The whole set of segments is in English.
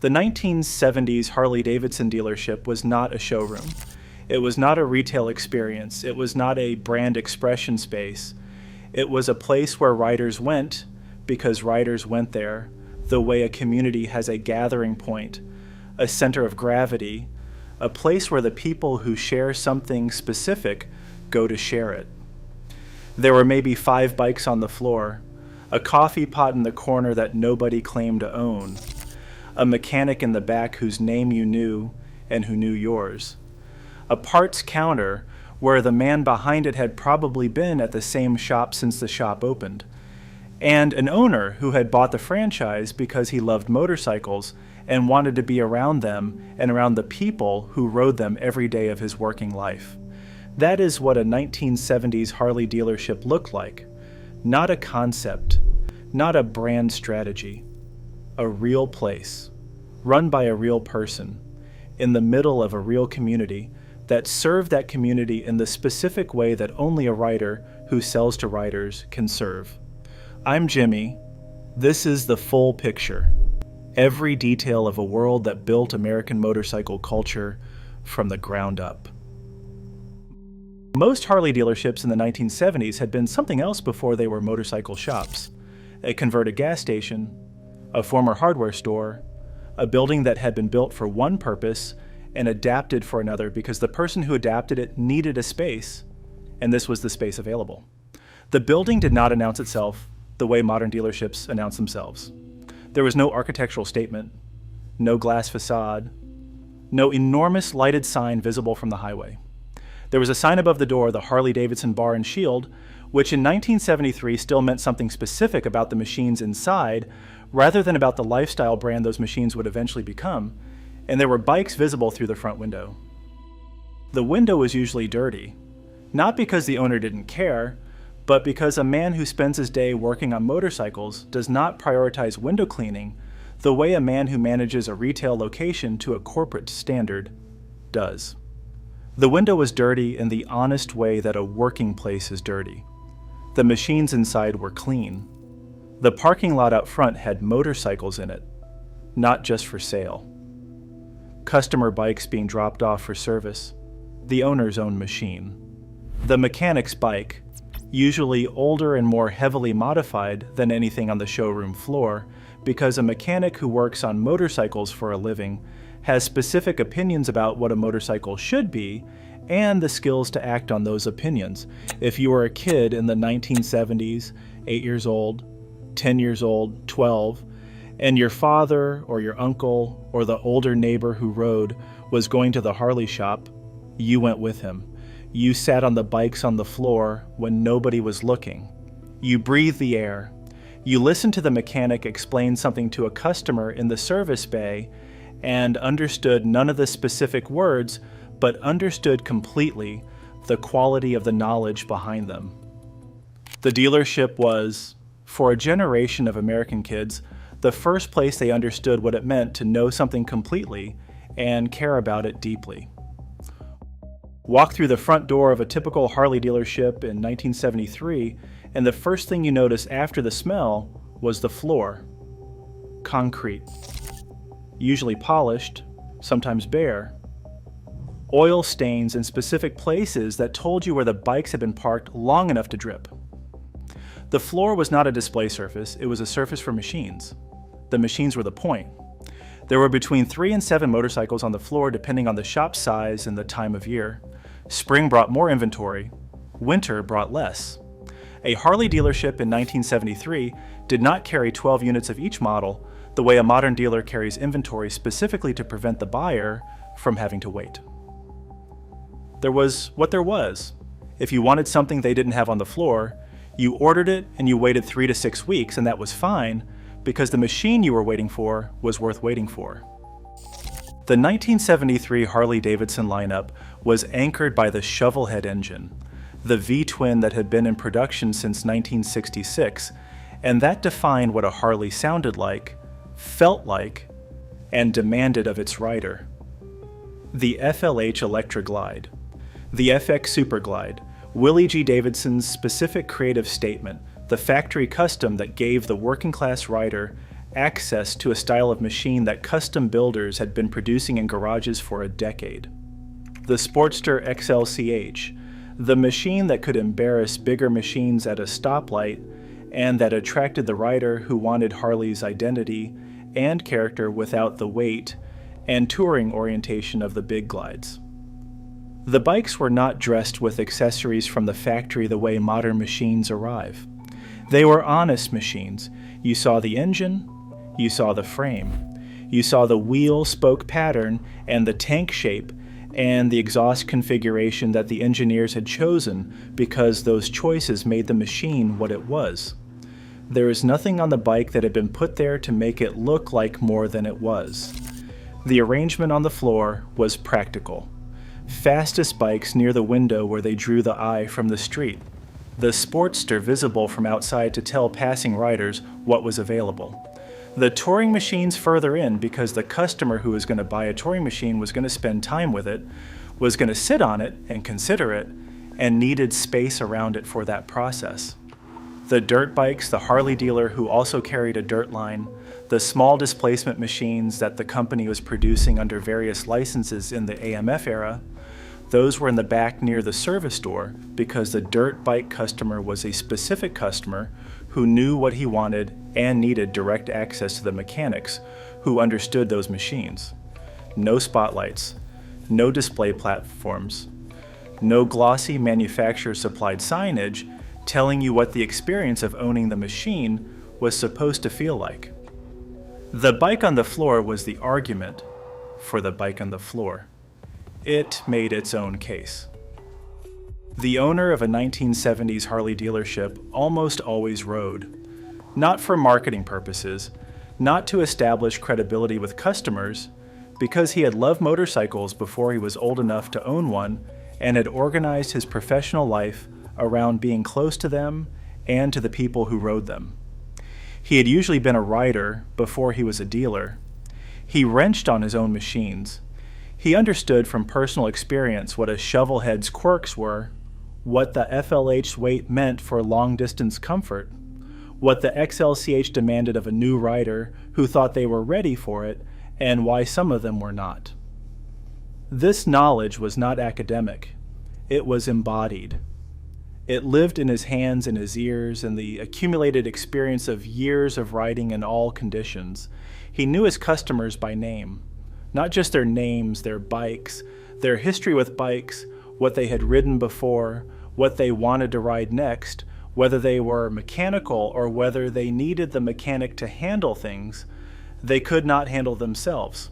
The 1970s Harley-Davidson dealership was not a showroom. It was not a retail experience. It was not a brand expression space. It was a place where riders went because riders went there, the way a community has a gathering point, a center of gravity, a place where the people who share something specific go to share it. There were maybe 5 bikes on the floor, a coffee pot in the corner that nobody claimed to own, a mechanic in the back whose name you knew and who knew yours, a parts counter where the man behind it had probably been at the same shop since the shop opened, and an owner who had bought the franchise because he loved motorcycles and wanted to be around them and around the people who rode them every day of his working life. That is what a 1970s Harley dealership looked like. Not a concept, not a brand strategy. A real place, run by a real person, in the middle of a real community that served that community in the specific way that only a writer who sells to writers can serve. I'm Jimmy. This is the full picture. Every detail of a world that built American motorcycle culture from the ground up. Most Harley dealerships in the 1970s had been something else before they were motorcycle shops. A converted gas station, a former hardware store, a building that had been built for one purpose and adapted for another because the person who adapted it needed a space, and this was the space available. The building did not announce itself the way modern dealerships announce themselves. There was no architectural statement, no glass facade, no enormous lighted sign visible from the highway. There was a sign above the door, the Harley-Davidson Bar and Shield, which in 1973 still meant something specific about the machines inside, rather than about the lifestyle brand those machines would eventually become, and there were bikes visible through the front window. The window was usually dirty, not because the owner didn't care, but because a man who spends his day working on motorcycles does not prioritize window cleaning the way a man who manages a retail location to a corporate standard does. The window was dirty in the honest way that a working place is dirty. The machines inside were clean. The parking lot out front had motorcycles in it, not just for sale. Customer bikes being dropped off for service, the owner's own machine. The mechanic's bike, usually older and more heavily modified than anything on the showroom floor, because a mechanic who works on motorcycles for a living has specific opinions about what a motorcycle should be and the skills to act on those opinions. If you were a kid in the 1970s, 8 years old, 10 years old, 12, and your father or your uncle or the older neighbor who rode was going to the Harley shop, you went with him. You sat on the bikes on the floor when nobody was looking. You breathed the air. You listened to the mechanic explain something to a customer in the service bay and understood none of the specific words, but understood completely the quality of the knowledge behind them. The dealership was, for a generation of American kids, the first place they understood what it meant to know something completely and care about it deeply. Walk through the front door of a typical Harley dealership in 1973, and the first thing you notice after the smell was the floor. Concrete. Usually polished, sometimes bare. Oil stains in specific places that told you where the bikes had been parked long enough to drip. The floor was not a display surface, it was a surface for machines. The machines were the point. There were between 3 and 7 motorcycles on the floor depending on the shop size and the time of year. Spring brought more inventory, winter brought less. A Harley dealership in 1973 did not carry 12 units of each model the way a modern dealer carries inventory specifically to prevent the buyer from having to wait. There was what there was. If you wanted something they didn't have on the floor, you ordered it and you waited 3 to 6 weeks, and that was fine because the machine you were waiting for was worth waiting for. The 1973 Harley-Davidson lineup was anchored by the shovelhead engine, the V-twin that had been in production since 1966, and that defined what a Harley sounded like, felt like, and demanded of its rider. The FLH Electra Glide, the FX Super Glide, Willie G. Davidson's specific creative statement, the factory custom that gave the working class rider access to a style of machine that custom builders had been producing in garages for a decade. The Sportster XLCH, the machine that could embarrass bigger machines at a stoplight and that attracted the rider who wanted Harley's identity and character without the weight and touring orientation of the big glides. The bikes were not dressed with accessories from the factory the way modern machines arrive. They were honest machines. You saw the engine, you saw the frame, you saw the wheel spoke pattern and the tank shape and the exhaust configuration that the engineers had chosen because those choices made the machine what it was. There is nothing on the bike that had been put there to make it look like more than it was. The arrangement on the floor was practical. Fastest bikes near the window where they drew the eye from the street. The Sportster visible from outside to tell passing riders what was available. The touring machines further in because the customer who was going to buy a touring machine was going to spend time with it, was going to sit on it and consider it, and needed space around it for that process. The dirt bikes, the Harley dealer who also carried a dirt line, the small displacement machines that the company was producing under various licenses in the AMF era, those were in the back near the service door because the dirt bike customer was a specific customer who knew what he wanted and needed direct access to the mechanics who understood those machines. No spotlights, no display platforms, no glossy manufacturer-supplied signage telling you what the experience of owning the machine was supposed to feel like. The bike on the floor was the argument for the bike on the floor. It made its own case. The owner of a 1970s Harley dealership almost always rode. Not for marketing purposes, not to establish credibility with customers, because he had loved motorcycles before he was old enough to own one and had organized his professional life around being close to them and to the people who rode them. He had usually been a rider before he was a dealer. He wrenched on his own machines. He understood from personal experience what a shovelhead's quirks were, what the FLH weight meant for long-distance comfort, what the XLCH demanded of a new rider who thought they were ready for it, and why some of them were not. This knowledge was not academic. It was embodied. It lived in his hands and his ears and the accumulated experience of years of riding in all conditions. He knew his customers by name. Not just their names, their bikes, their history with bikes, what they had ridden before, what they wanted to ride next, whether they were mechanical or whether they needed the mechanic to handle things they could not handle themselves.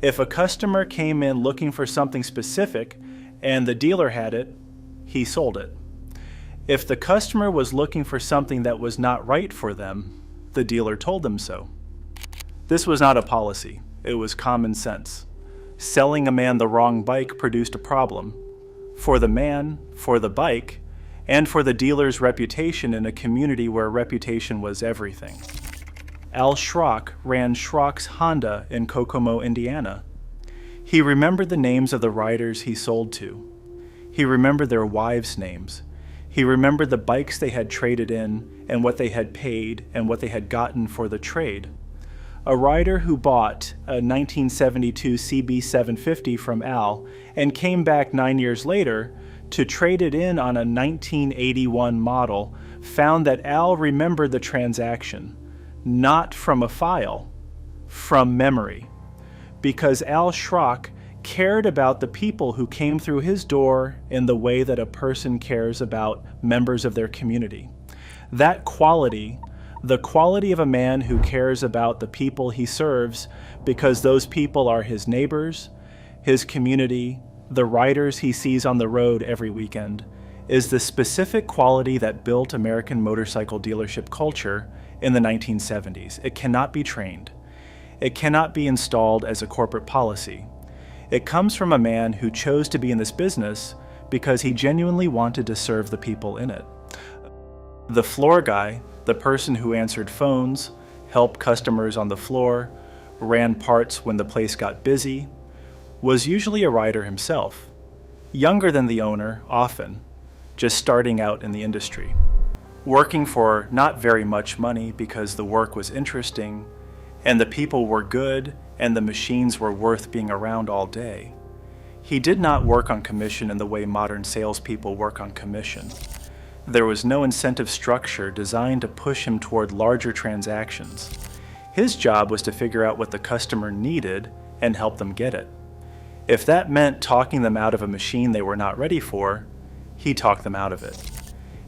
If a customer came in looking for something specific and the dealer had it, he sold it. If the customer was looking for something that was not right for them, the dealer told them so. This was not a policy. It was common sense. Selling a man the wrong bike produced a problem. For the man, for the bike, and for the dealer's reputation in a community where reputation was everything. Al Schrock ran Schrock's Honda in Kokomo, Indiana. He remembered the names of the riders he sold to. He remembered their wives' names. He remembered the bikes they had traded in and what they had paid and what they had gotten for the trade. A rider who bought a 1972 CB750 from Al and came back 9 years later to trade it in on a 1981 model found that Al remembered the transaction, not from a file, from memory, because Al Schrock cared about the people who came through his door in the way that a person cares about members of their community. That quality, the quality of a man who cares about the people he serves because those people are his neighbors, his community, the riders he sees on the road every weekend, is the specific quality that built American motorcycle dealership culture in the 1970s. It cannot be trained. It cannot be installed as a corporate policy. It comes from a man who chose to be in this business because he genuinely wanted to serve the people in it. The floor guy, the person who answered phones, helped customers on the floor, ran parts when the place got busy, was usually a rider himself, younger than the owner often, just starting out in the industry, working for not very much money because the work was interesting and the people were good, and the machines were worth being around all day. He did not work on commission in the way modern salespeople work on commission. There was no incentive structure designed to push him toward larger transactions. His job was to figure out what the customer needed and help them get it. If that meant talking them out of a machine they were not ready for, he talked them out of it.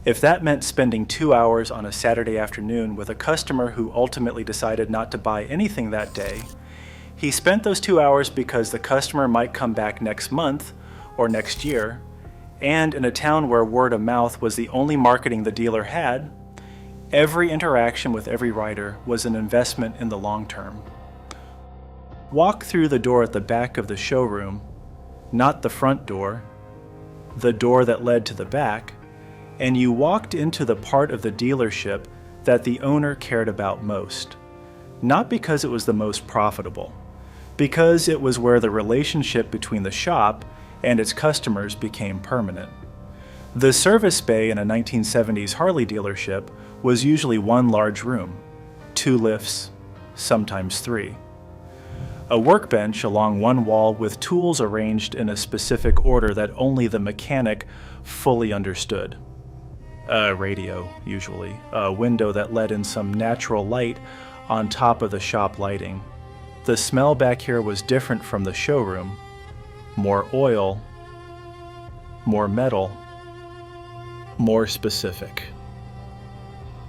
If that meant spending 2 hours on a Saturday afternoon with a customer who ultimately decided not to buy anything that day, he spent those 2 hours because the customer might come back next month or next year, and in a town where word of mouth was the only marketing the dealer had, every interaction with every rider was an investment in the long term. Walk through the door at the back of the showroom, not the front door, the door that led to the back, and you walked into the part of the dealership that the owner cared about most. Not because it was the most profitable, because it was where the relationship between the shop and its customers became permanent. The service bay in a 1970s Harley dealership was usually one large room, 2 lifts, sometimes 3. A workbench along one wall with tools arranged in a specific order that only the mechanic fully understood. A radio, usually, a window that let in some natural light on top of the shop lighting. The smell back here was different from the showroom. More oil, more metal, more specific.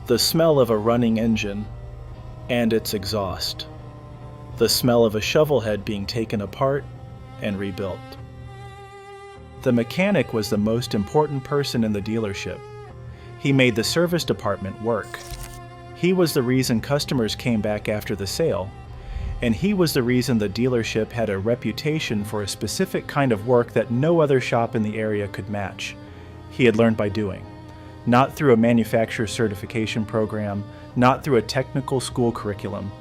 The smell of a running engine and its exhaust. The smell of a shovel head being taken apart and rebuilt. The mechanic was the most important person in the dealership. He made the service department work. He was the reason customers came back after the sale, and he was the reason the dealership had a reputation for a specific kind of work that no other shop in the area could match. He had learned by doing, not through a manufacturer certification program, not through a technical school curriculum,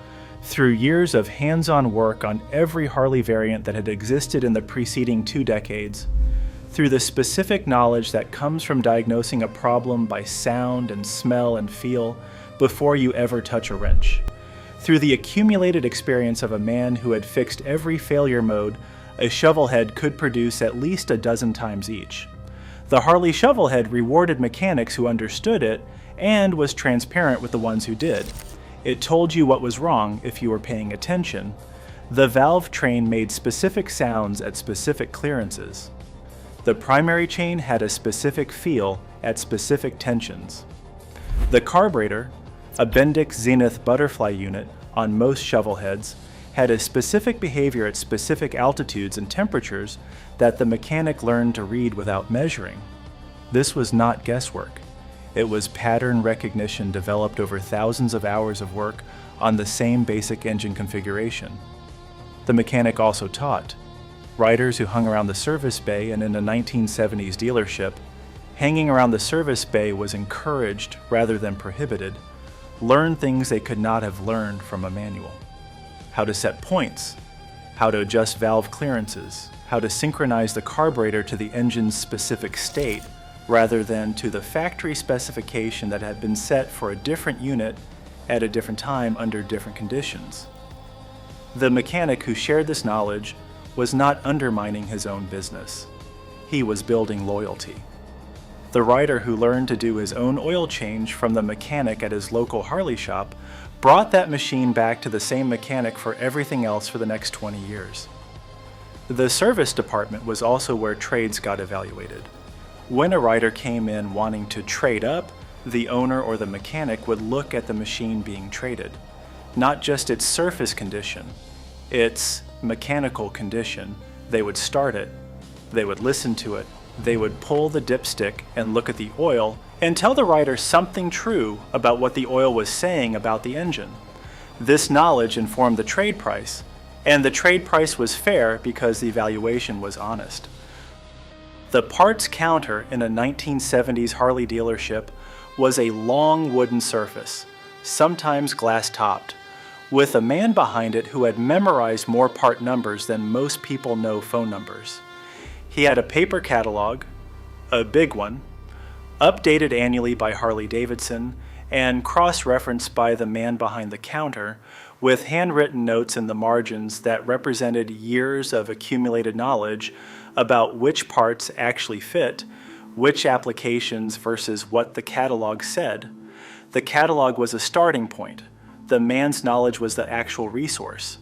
through years of hands-on work on every Harley variant that had existed in the preceding 2 decades, through the specific knowledge that comes from diagnosing a problem by sound and smell and feel before you ever touch a wrench, through the accumulated experience of a man who had fixed every failure mode a shovelhead could produce at least a dozen times each. The Harley shovelhead rewarded mechanics who understood it and was transparent with the ones who did. It told you what was wrong if you were paying attention. The valve train made specific sounds at specific clearances. The primary chain had a specific feel at specific tensions. The carburetor, a Bendix Zenith butterfly unit on most shovelheads, had a specific behavior at specific altitudes and temperatures that the mechanic learned to read without measuring. This was not guesswork. It was pattern recognition developed over thousands of hours of work on the same basic engine configuration. The mechanic also taught. Riders who hung around the service bay and in a 1970s dealership, hanging around the service bay was encouraged rather than prohibited, learned things they could not have learned from a manual. How to set points, how to adjust valve clearances, how to synchronize the carburetor to the engine's specific state rather than to the factory specification that had been set for a different unit at a different time under different conditions. The mechanic who shared this knowledge was not undermining his own business. He was building loyalty. The rider who learned to do his own oil change from the mechanic at his local Harley shop brought that machine back to the same mechanic for everything else for the next 20 years. The service department was also where trades got evaluated. When a rider came in wanting to trade up, the owner or the mechanic would look at the machine being traded, not just its surface condition, its mechanical condition. They would start it, they would listen to it, they would pull the dipstick and look at the oil and tell the rider something true about what the oil was saying about the engine. This knowledge informed the trade price, and the trade price was fair because the evaluation was honest. The parts counter in a 1970s Harley dealership was a long wooden surface, sometimes glass-topped, with a man behind it who had memorized more part numbers than most people know phone numbers. He had a paper catalog, a big one, updated annually by Harley-Davidson and cross-referenced by the man behind the counter, with handwritten notes in the margins that represented years of accumulated knowledge about which parts actually fit, which applications versus what the catalog said. The catalog was a starting point. The man's knowledge was the actual resource.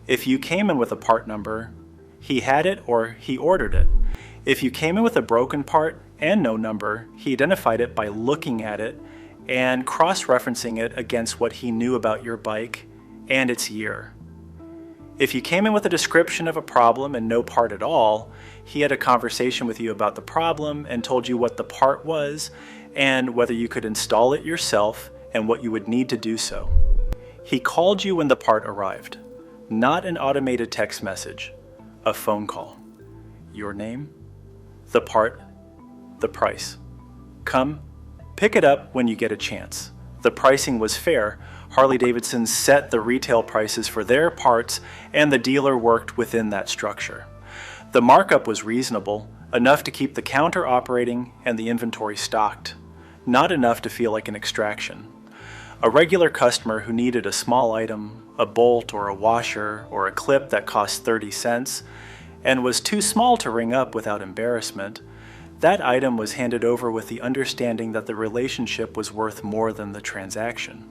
If you came in with a part number, he had it or he ordered it. If you came in with a broken part and no number, he identified it by looking at it and cross-referencing it against what he knew about your bike and its year. If you came in with a description of a problem and no part at all, he had a conversation with you about the problem and told you what the part was and whether you could install it yourself and what you would need to do so. He called you when the part arrived, not an automated text message, a phone call. Your name, the part, the price. Come, pick it up when you get a chance. The pricing was fair. Harley-Davidson set the retail prices for their parts, and the dealer worked within that structure. The markup was reasonable, enough to keep the counter operating and the inventory stocked, not enough to feel like an extraction. A regular customer who needed a small item, a bolt or a washer or a clip that cost 30 cents, and was too small to ring up without embarrassment, that item was handed over with the understanding that the relationship was worth more than the transaction.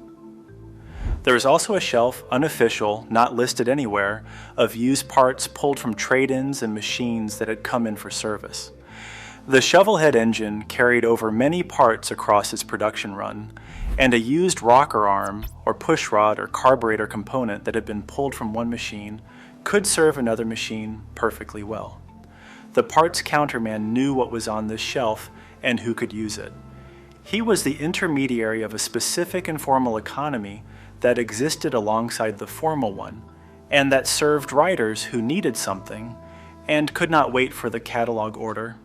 There is also a shelf, unofficial, not listed anywhere, of used parts pulled from trade-ins and machines that had come in for service. The shovelhead engine carried over many parts across its production run, and a used rocker arm or pushrod or carburetor component that had been pulled from one machine could serve another machine perfectly well. The parts counterman knew what was on this shelf and who could use it. He was the intermediary of a specific informal economy that existed alongside the formal one, and that served riders who needed something and could not wait for the catalog order.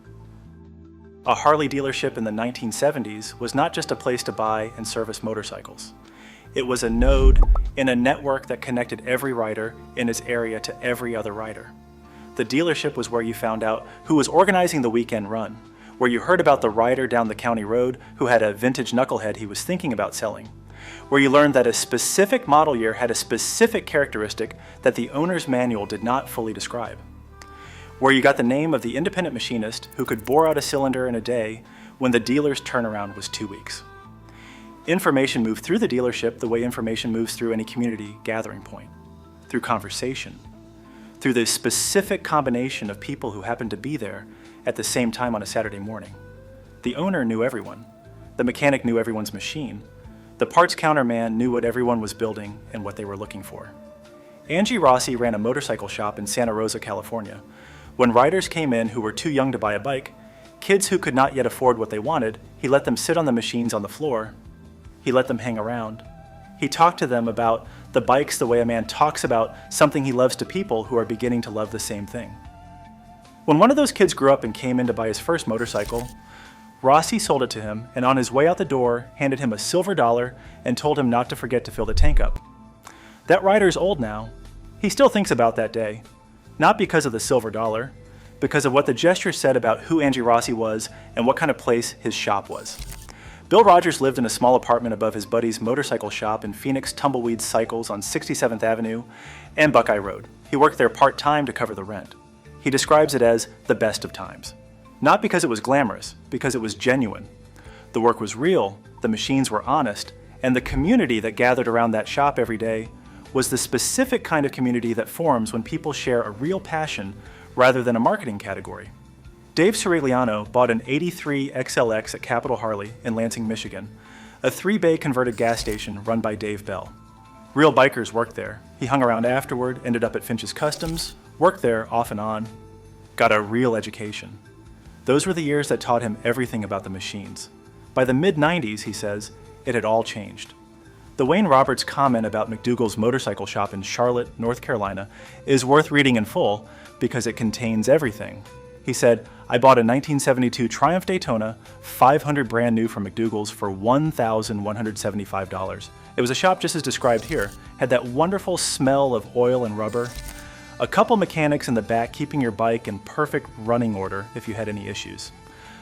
A Harley dealership in the 1970s was not just a place to buy and service motorcycles. It was a node in a network that connected every rider in its area to every other rider. The dealership was where you found out who was organizing the weekend run, where you heard about the rider down the county road who had a vintage knucklehead he was thinking about selling, where you learned that a specific model year had a specific characteristic that the owner's manual did not fully describe, where you got the name of the independent machinist who could bore out a cylinder in a day when the dealer's turnaround was 2 weeks. Information moved through the dealership the way information moves through any community gathering point, through conversation, through the specific combination of people who happened to be there at the same time on a Saturday morning. The owner knew everyone. The mechanic knew everyone's machine. The parts counterman knew what everyone was building and what they were looking for. Angie Rossi ran a motorcycle shop in Santa Rosa, California. When riders came in who were too young to buy a bike, kids who could not yet afford what they wanted, he let them sit on the machines on the floor. He let them hang around. He talked to them about the bikes the way a man talks about something he loves to people who are beginning to love the same thing. When one of those kids grew up and came in to buy his first motorcycle, Rossi sold it to him and on his way out the door handed him a silver dollar and told him not to forget to fill the tank up. That rider's old now. He still thinks about that day, not because of the silver dollar, because of what the gesture said about who Angie Rossi was and what kind of place his shop was. Bill Rogers lived in a small apartment above his buddy's motorcycle shop in Phoenix Tumbleweed Cycles on 67th Avenue and Buckeye Road. He worked there part-time to cover the rent. He describes it as the best of times. Not because it was glamorous, because it was genuine. The work was real, the machines were honest, and the community that gathered around that shop every day was the specific kind of community that forms when people share a real passion rather than a marketing category. Dave Cerigliano bought an '83 XLX at Capitol Harley in Lansing, Michigan, a 3-bay converted gas station run by Dave Bell. Real bikers worked there. He hung around afterward, ended up at Finch's Customs, worked there off and on, got a real education. Those were the years that taught him everything about the machines. By the mid-90s, he says, it had all changed. The Wayne Roberts comment about McDougall's motorcycle shop in Charlotte, North Carolina, is worth reading in full because it contains everything. He said, I bought a 1972 Triumph Daytona, 500 brand new from McDougall's for $1,175. It was a shop just as described here, had that wonderful smell of oil and rubber, a couple mechanics in the back keeping your bike in perfect running order if you had any issues.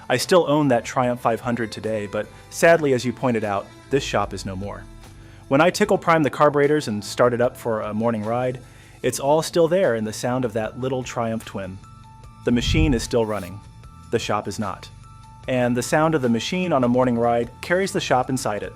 I still own that Triumph 500 today, but sadly, as you pointed out, this shop is no more. When I tickle prime the carburetors and start it up for a morning ride, it's all still there in the sound of that little Triumph twin. The machine is still running. The shop is not. And the sound of the machine on a morning ride carries the shop inside it.